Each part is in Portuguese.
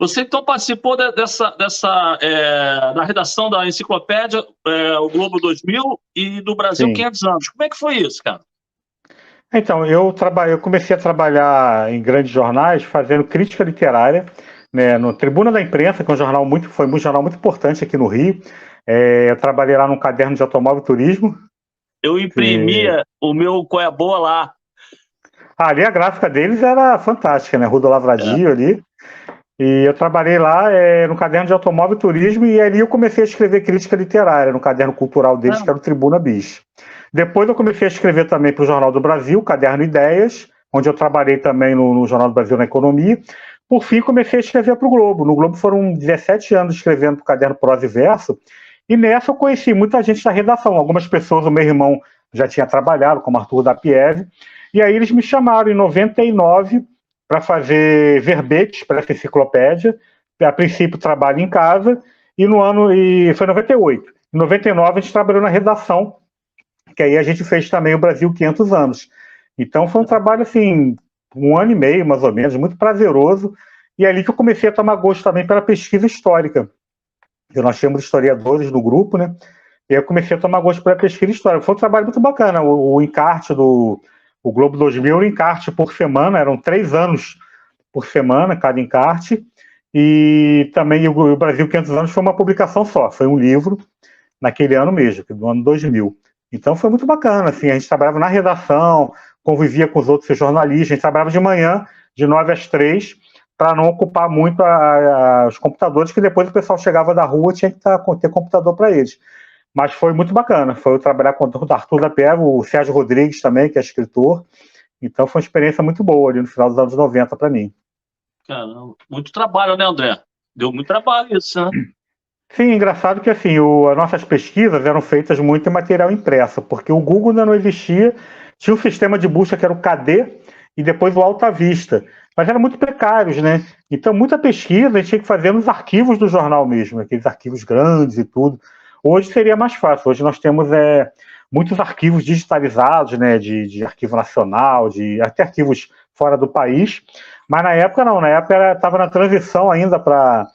Você então participou da redação da enciclopédia O Globo 2000 e do Brasil Sim. 500 anos. Como é que foi isso, cara? Então, eu comecei a trabalhar em grandes jornais fazendo crítica literária, né, no Tribuna da Imprensa, que é foi um jornal muito importante aqui no Rio. Eu trabalhei lá num caderno de automóvel e turismo. Eu imprimia o meu Qual é a Boa lá. Ali a gráfica deles era fantástica, né? Rua do É. Lavradio ali. E eu trabalhei lá no caderno de automóvel e turismo, e ali eu comecei a escrever crítica literária no caderno cultural deles, que era o Tribuna Bis. Depois eu comecei a escrever também para o Jornal do Brasil, Caderno Ideias, onde eu trabalhei também no Jornal do Brasil na economia. Por fim, comecei a escrever para o Globo. No Globo foram 17 anos escrevendo para o caderno Prosa e Verso, e nessa eu conheci muita gente da redação. Algumas pessoas, o meu irmão já tinha trabalhado, como Arthur da Pieve, e aí eles me chamaram em 99 para fazer verbetes para essa enciclopédia. A princípio, trabalho em casa, e foi em 98. Em 99, a gente trabalhou na redação, que aí a gente fez também o Brasil 500 anos. Então, foi um trabalho, assim, 1 ano e meio, mais ou menos, muito prazeroso, e é ali que eu comecei a tomar gosto também pela pesquisa histórica. Nós temos historiadores no grupo, né? E aí eu comecei a tomar gosto pela pesquisa histórica. Foi um trabalho muito bacana. O encarte do Globo 2000 era um encarte por semana, eram 3 anos por semana, cada encarte, e também o Brasil 500 anos foi uma publicação só, foi um livro naquele ano mesmo, no ano 2000. Então foi muito bacana, assim, a gente trabalhava na redação, convivia com os outros jornalistas, a gente trabalhava de manhã, de 9 às 3, para não ocupar muito os computadores, que depois o pessoal chegava da rua, tinha que ter computador para eles. Mas foi muito bacana, foi eu trabalhar com o Arthur da Pieve, o Sérgio Rodrigues também, que é escritor. Então foi uma experiência muito boa ali no final dos anos 90 para mim. Caramba, muito trabalho, né, André? Deu muito trabalho isso, né? Sim, engraçado que assim, as nossas pesquisas eram feitas muito em material impresso, porque o Google ainda não existia, tinha um sistema de busca que era o KD e depois o Alta Vista, mas eram muito precários, né? Então muita pesquisa a gente tinha que fazer nos arquivos do jornal mesmo, aqueles arquivos grandes e tudo. Hoje seria mais fácil, hoje nós temos muitos arquivos digitalizados, né, de arquivo nacional, até arquivos fora do país, mas na época não, na época estava na transição ainda para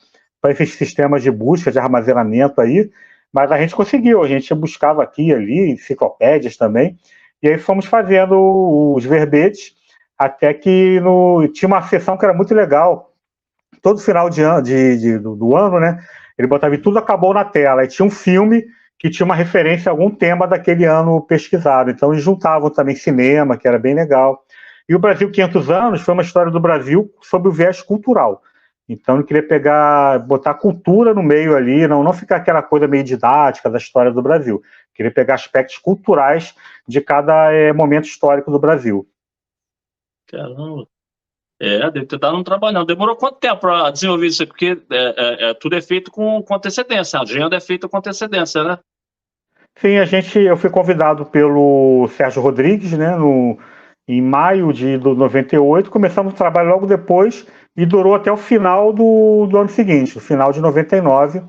esses sistemas de busca, de armazenamento aí, mas a gente conseguiu, a gente buscava aqui e ali, enciclopédias também, e aí fomos fazendo os verbetes, até que tinha uma sessão que era muito legal, todo final do ano, né, ele botava e tudo acabou na tela, e tinha um filme que tinha uma referência a algum tema daquele ano pesquisado, então eles juntavam também cinema, que era bem legal, e o Brasil 500 anos foi uma história do Brasil sob o viés cultural. Então ele queria botar cultura no meio ali, não ficar aquela coisa meio didática da história do Brasil. Queria pegar aspectos culturais de cada momento histórico do Brasil. Caramba. Deve ter dado um trabalhão. Demorou quanto tempo para desenvolver isso aí? Porque tudo é feito com antecedência, a agenda é feita com antecedência, né? Sim, eu fui convidado pelo Sérgio Rodrigues, né, em maio de 98, começamos o trabalho logo depois e durou até o final do ano seguinte, o final de 99,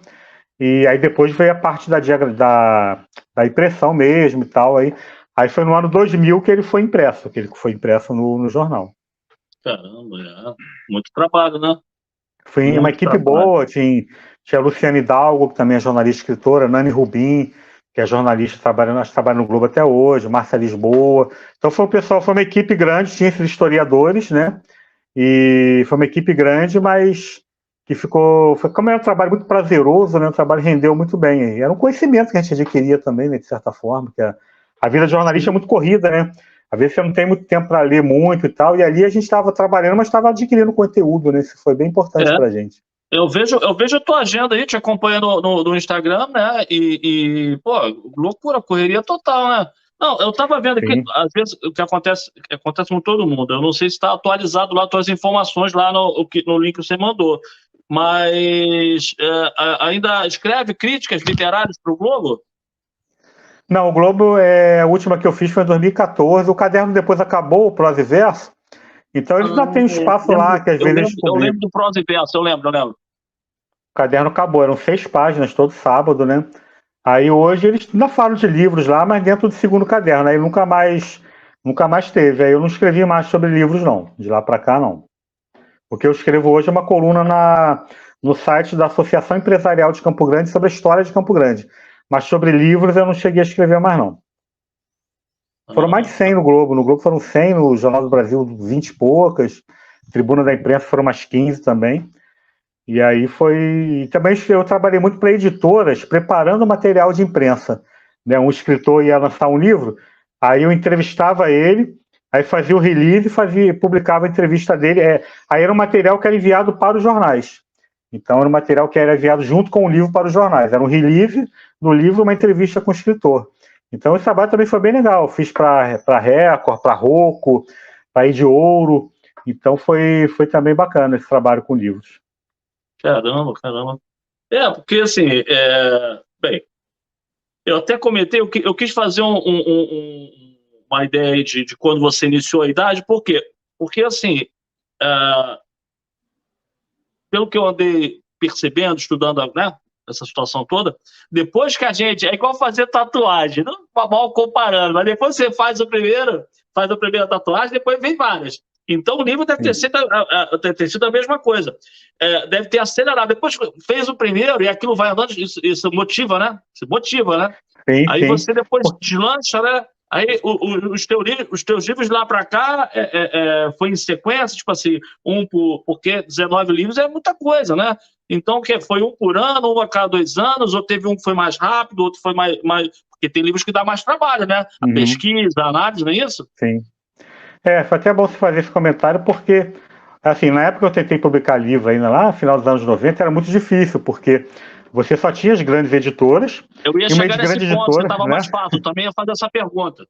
e aí depois veio a parte da impressão mesmo e tal, aí foi no ano 2000 que ele foi impresso, no jornal. Caramba, muito trabalho, né? Foi Muito uma equipe trabalho. boa, tinha a Luciana Hidalgo, que também é jornalista e escritora, Nani Rubim, que é jornalista, trabalha no Globo até hoje, Márcia Lisboa. Então foi uma equipe grande, tinha esses historiadores, né? E foi uma equipe grande, mas que como era um trabalho muito prazeroso, né? O trabalho rendeu muito bem. E era um conhecimento que a gente adquiria também, né, de certa forma, que a vida de jornalista é muito corrida, né? Às vezes você não tem muito tempo para ler muito e tal, e ali a gente estava trabalhando, mas estava adquirindo conteúdo, né? Isso foi bem importante para a gente. Eu vejo a tua agenda aí, te acompanhando no Instagram, né? Pô, loucura, correria total, né? Não, eu tava vendo aqui, às vezes, o que acontece com todo mundo. Eu não sei se está atualizado lá as tuas informações lá no link que você mandou. Mas ainda escreve críticas literárias para o Globo? Não, o Globo, a última que eu fiz foi em 2014. O caderno depois acabou, o Prosa e Verso. Então eles ainda têm um espaço lá que às vezes eles publicam. Eu lembro do Prosa e Verso, eu lembro. O caderno acabou, eram 6 páginas todo sábado, né? Aí hoje eles ainda falam de livros lá, mas dentro do segundo caderno. Aí nunca mais teve. Aí eu não escrevi mais sobre livros, não. De lá para cá, não. O que eu escrevo hoje é uma coluna no site da Associação Empresarial de Campo Grande sobre a história de Campo Grande. Mas sobre livros eu não cheguei a escrever mais, não. Foram mais de 100 no Globo. No Globo foram 100, no Jornal do Brasil 20 e poucas. Tribuna da Imprensa foram umas 15 também. E aí foi... Também eu trabalhei muito para editoras, preparando material de imprensa. Né? Um escritor ia lançar um livro, aí eu entrevistava ele, aí fazia o release e publicava a entrevista dele. Aí era um material que era enviado para os jornais. Então era um material que era enviado junto com o livro para os jornais. Era um release do livro, uma entrevista com o escritor. Então esse trabalho também foi bem legal. Eu fiz para Record, para Rocco, para Rede Ouro. Então foi também bacana esse trabalho com livros. Caramba. Porque assim, bem, eu até comentei, eu quis fazer uma ideia de quando você iniciou a idade, por quê? Porque assim, pelo que eu andei percebendo, estudando, né, essa situação toda, depois que a gente, é igual fazer tatuagem, não mal comparando, mas depois você faz a primeira tatuagem, depois vem várias. Então o livro deve ter sido a mesma coisa. Deve ter acelerado. Depois fez o primeiro e aquilo vai andando, isso motiva, né? Isso motiva, né? Sim, aí você depois deslancha, né? Aí os teus livros lá para cá foi em sequência, tipo assim, porque 19 livros é muita coisa, né? Então, foi um por ano, um a cada 2 anos, ou teve um que foi mais rápido, outro foi mais... Porque tem livros que dá mais trabalho, né? A pesquisa, a análise, não é isso? Sim. Foi até bom você fazer esse comentário, porque, assim, na época eu tentei publicar livro ainda lá, no final dos anos 90, era muito difícil, porque você só tinha as grandes editoras. Eu ia chegar nesse ponto, você estava mais fácil, eu também ia fazer essa pergunta.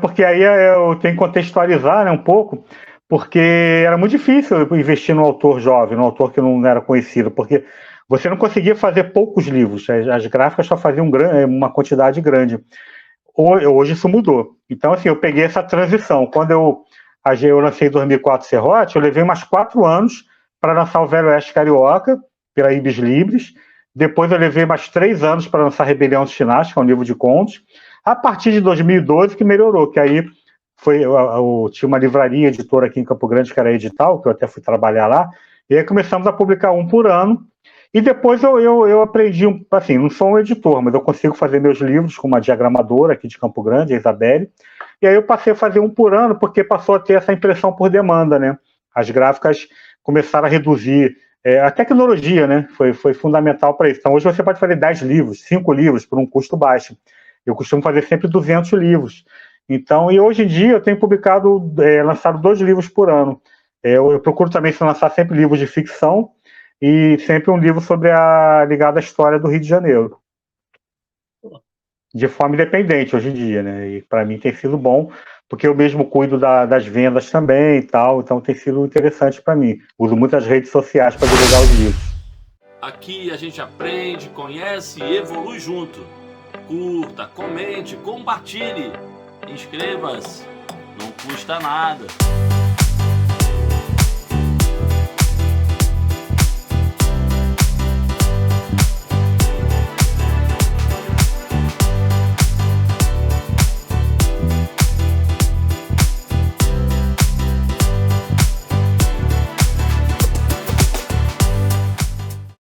Porque aí eu tenho que contextualizar, né, um pouco, porque era muito difícil investir no autor jovem, no autor que não era conhecido, porque você não conseguia fazer poucos livros, as gráficas só faziam uma quantidade grande. Hoje isso mudou. Então, assim, eu peguei essa transição. Quando eu lancei em 2004 Serrote, eu levei mais 4 anos para lançar o Velho Oeste Carioca, pela Ibis Libris. Depois eu levei mais 3 anos para lançar Rebelião dos Finais, que é um livro de contos. A partir de 2012 que melhorou, que aí tinha uma livraria editora aqui em Campo Grande, que era a Edital, que eu até fui trabalhar lá, e aí começamos a publicar um por ano. E depois eu aprendi, assim, não sou um editor, mas eu consigo fazer meus livros com uma diagramadora aqui de Campo Grande, a Isabelle. E aí eu passei a fazer um por ano, porque passou a ter essa impressão por demanda, né? As gráficas começaram a reduzir. A tecnologia, né, foi fundamental para isso. Então hoje você pode fazer 10 livros, 5 livros por um custo baixo. Eu costumo fazer sempre 200 livros. Então, e hoje em dia eu tenho lançado 2 livros por ano. Eu procuro também lançar sempre livros de ficção, e sempre um livro ligado à história do Rio de Janeiro. De forma independente hoje em dia, né? E para mim tem sido bom, porque eu mesmo cuido das vendas também e tal, então tem sido interessante para mim. Uso muitas redes sociais para divulgar os livros. Aqui a gente aprende, conhece e evolui junto. Curta, comente, compartilhe, inscreva-se, não custa nada.